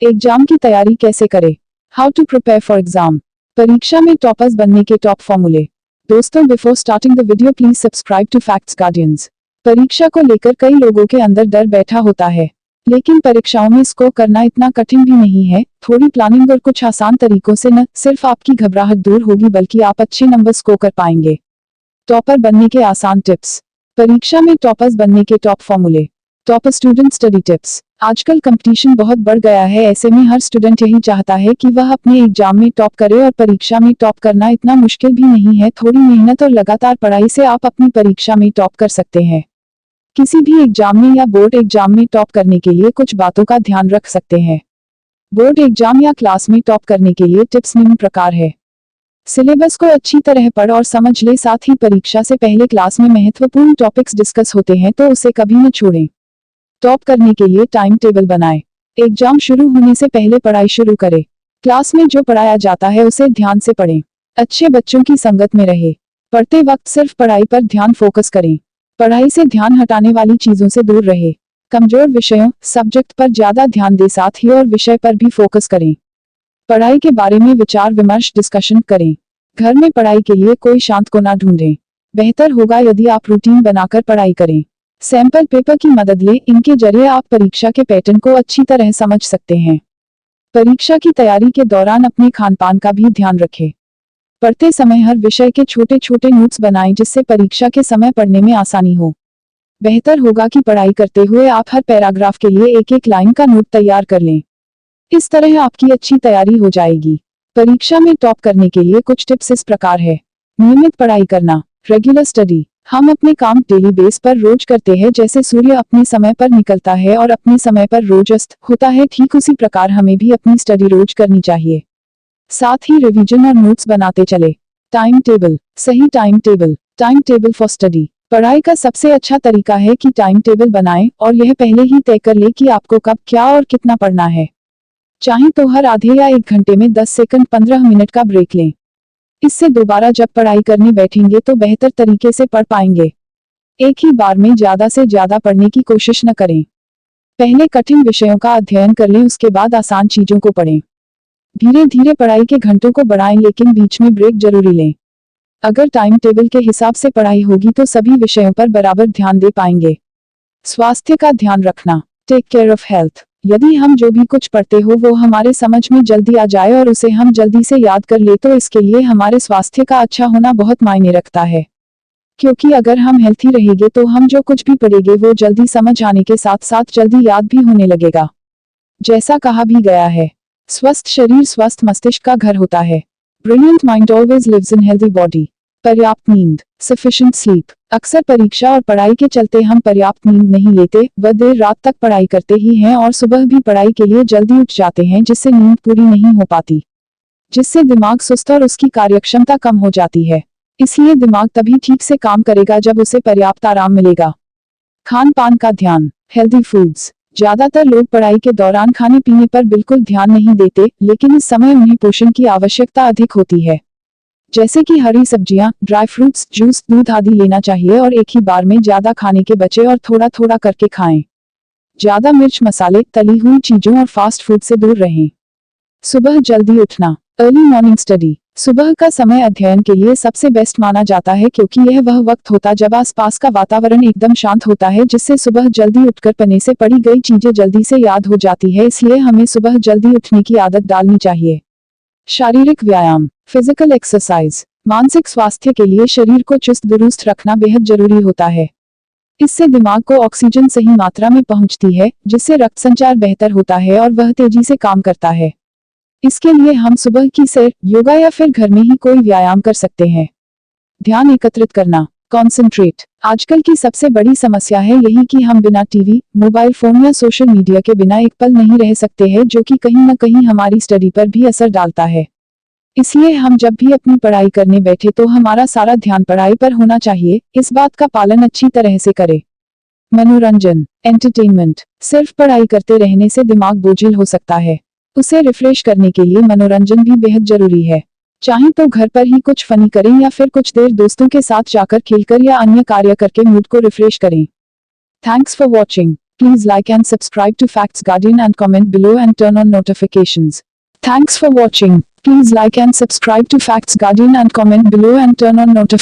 Exam की तैयारी कैसे करें? How to prepare for exam. परीक्षा में टॉपर्स बनने के टॉप फॉर्मूले। दोस्तों, before starting the video please subscribe to Facts Guardians. परीक्षा को लेकर कई लोगों के अंदर डर बैठा होता है, लेकिन परीक्षाओं में स्कोर करना इतना कठिन भी नहीं है। थोड़ी प्लानिंग और कुछ आसान तरीकों से न सिर्फ आपकी घबराहट दूर होगी बल्कि आप अच्छे नंबर स्कोर कर पाएंगे। टॉपर बनने के आसान टिप्स। परीक्षा में टॉपर्स बनने के टॉप फॉर्मूले। Topper student study tips. आजकल कंपटीशन बहुत बढ़ गया है, ऐसे में हर स्टूडेंट यही चाहता है कि वह अपने एग्जाम में टॉप करे, और परीक्षा में टॉप करना इतना मुश्किल भी नहीं है। थोड़ी मेहनत और लगातार पढ़ाई से आप अपनी परीक्षा में टॉप कर सकते हैं। किसी भी एग्जाम में या बोर्ड एग्जाम में टॉप करने के लिए कुछ बातों का ध्यान रख सकते हैं। बोर्ड एग्जाम या क्लास में टॉप करने के लिए टिप्स निम्न प्रकार है। सिलेबस को अच्छी तरह पढ़ और समझ ले, साथ ही परीक्षा से पहले क्लास में महत्वपूर्ण टॉपिक्स डिस्कस होते हैं तो उसे कभी न छोड़ें। टॉप करने के लिए टाइम टेबल बनाएं। एग्जाम शुरू होने से पहले पढ़ाई शुरू करें। क्लास में जो पढ़ाया जाता है उसे ध्यान से पढ़ें। अच्छे बच्चों की संगत में रहे। पढ़ते वक्त सिर्फ पढ़ाई पर ध्यान फोकस करें। पढ़ाई से ध्यान हटाने वाली चीजों से दूर रहे। कमजोर विषयों सब्जेक्ट पर ज्यादा ध्यान दे, साथ ही और विषय पर भी फोकस करें। पढ़ाई के बारे में विचार विमर्श डिस्कशन करें। घर में पढ़ाई के लिए कोई शांत कोना ढूंढें। बेहतर होगा यदि आप रूटीन बनाकर पढ़ाई करें। सैंपल पेपर की मदद लें, इनके जरिए आप परीक्षा के पैटर्न को अच्छी तरह समझ सकते हैं। परीक्षा की तैयारी के दौरान अपने खान-पान का भी ध्यान रखें। पढ़ते समय हर विषय के छोटे छोटे नोट्स बनाएं, जिससे परीक्षा के समय पढ़ने में आसानी हो। बेहतर होगा कि पढ़ाई करते हुए आप हर पैराग्राफ के लिए एक एक लाइन का नोट तैयार कर लें। इस तरह आपकी अच्छी तैयारी हो जाएगी। परीक्षा में टॉप करने के लिए कुछ टिप्स इस प्रकार है। नियमित पढ़ाई करना, रेगुलर स्टडी। हम अपने काम डेली बेस पर रोज करते हैं। जैसे सूर्य अपने समय पर निकलता है और अपने समय पर रोज अस्त होता है, ठीक उसी प्रकार हमें भी अपनी स्टडी रोज करनी चाहिए। साथ ही रिवीजन और नोट्स बनाते चले। Time table. सही time table. Time table for study. पढ़ाई का सबसे अच्छा तरीका है कि टाइम टेबल बनाएं और यह पहले ही तय कर ले कि आपको कब, क्या और कितना पढ़ना है। चाहे तो हर आधे या 1 घंटे में 10 सेकंड 15 मिनट का ब्रेक लें। इससे दोबारा जब पढ़ाई करने बैठेंगे तो बेहतर तरीके से पढ़ पाएंगे। एक ही बार में ज्यादा से ज्यादा पढ़ने की कोशिश न करें। पहले कठिन विषयों का अध्ययन कर लें, उसके बाद आसान चीजों को पढ़ें। धीरे धीरे पढ़ाई के घंटों को बढ़ाएं, लेकिन बीच में ब्रेक जरूरी लें। अगर टाइम टेबल के हिसाब से पढ़ाई होगी तो सभी विषयों पर बराबर ध्यान दे पाएंगे। स्वास्थ्य का ध्यान रखना। Take care of health. यदि हम जो भी कुछ पढ़ते हो वो हमारे समझ में जल्दी आ जाए और उसे हम जल्दी से याद कर ले, तो इसके लिए हमारे स्वास्थ्य का अच्छा होना बहुत मायने रखता है। क्योंकि अगर हम हेल्थी रहेंगे तो हम जो कुछ भी पढ़ेंगे वो जल्दी समझ आने के साथ साथ जल्दी याद भी होने लगेगा। जैसा कहा भी गया है, स्वस्थ शरीर स्वस्थ मस्तिष्क का घर होता है। Brilliant mind always lives in healthy body. पर्याप्त नींद, सफिशिएंट स्लीप। अक्सर परीक्षा और पढ़ाई के चलते हम पर्याप्त नींद नहीं लेते, व देर रात तक पढ़ाई करते ही हैं और सुबह भी पढ़ाई के लिए जल्दी उठ जाते हैं, जिससे नींद पूरी नहीं हो पाती, जिससे दिमाग सुस्त और उसकी कार्यक्षमता कम हो जाती है। इसलिए दिमाग तभी ठीक से काम करेगा जब उसे पर्याप्त आराम मिलेगा। खान पान का ध्यान। Healthy foods. ज्यादातर लोग पढ़ाई के दौरान खाने पीने पर बिल्कुल ध्यान नहीं देते, लेकिन इस समय उन्हें पोषण की आवश्यकता अधिक होती है। जैसे कि हरी सब्जियां, ड्राई फ्रूट्स, जूस, दूध आदि लेना चाहिए और एक ही बार में ज्यादा खाने के बचे और थोड़ा थोड़ा करके खाएं। ज्यादा मिर्च मसाले, तली हुई चीजों और फास्ट फूड से दूर रहें। सुबह जल्दी उठना। Early morning study. सुबह का समय अध्ययन के लिए सबसे बेस्ट माना जाता है, क्योंकि यह वह वक्त होता जब आसपास का वातावरण एकदम शांत होता है, जिससे सुबह जल्दी उठकर पढ़ने से पढ़ी गई चीजें जल्दी से याद हो जाती है। इसलिए हमें सुबह जल्दी उठने की आदत डालनी चाहिए। शारीरिक व्यायाम। Physical exercise. मानसिक स्वास्थ्य के लिए शरीर को चुस्त दुरुस्त रखना बेहद जरूरी होता है। इससे दिमाग को ऑक्सीजन सही मात्रा में पहुंचती है, जिससे रक्त संचार बेहतर होता है और वह तेजी से काम करता है। इसके लिए हम सुबह की सैर, योगा या फिर घर में ही कोई व्यायाम कर सकते हैं। ध्यान एकत्रित करना। कॉन्सेंट्रेट। आजकल की सबसे बड़ी समस्या है यही कि हम बिना टीवी, मोबाइल फोन या सोशल मीडिया के बिना एक पल नहीं रह सकते हैं, जो कि कहीं न कहीं हमारी स्टडी पर भी असर डालता है। इसलिए हम जब भी अपनी पढ़ाई करने बैठे तो हमारा सारा ध्यान पढ़ाई पर होना चाहिए। इस बात का पालन अच्छी तरह से करें। मनोरंजन, एंटरटेनमेंट। सिर्फ पढ़ाई करते रहने से दिमाग बोझिल हो सकता है। उसे रिफ्रेश करने के लिए मनोरंजन भी बेहद जरूरी है। चाहे तो घर पर ही कुछ फनी करें या फिर कुछ देर दोस्तों के साथ जाकर खेलकर या अन्य कार्य करके मूड को रिफ्रेश करें। Thanks for watching. Please like and subscribe to Facts Guardian and comment below and turn on notifications. Thanks for watching. Please like and subscribe to Facts Guardian and comment below and turn on notifications.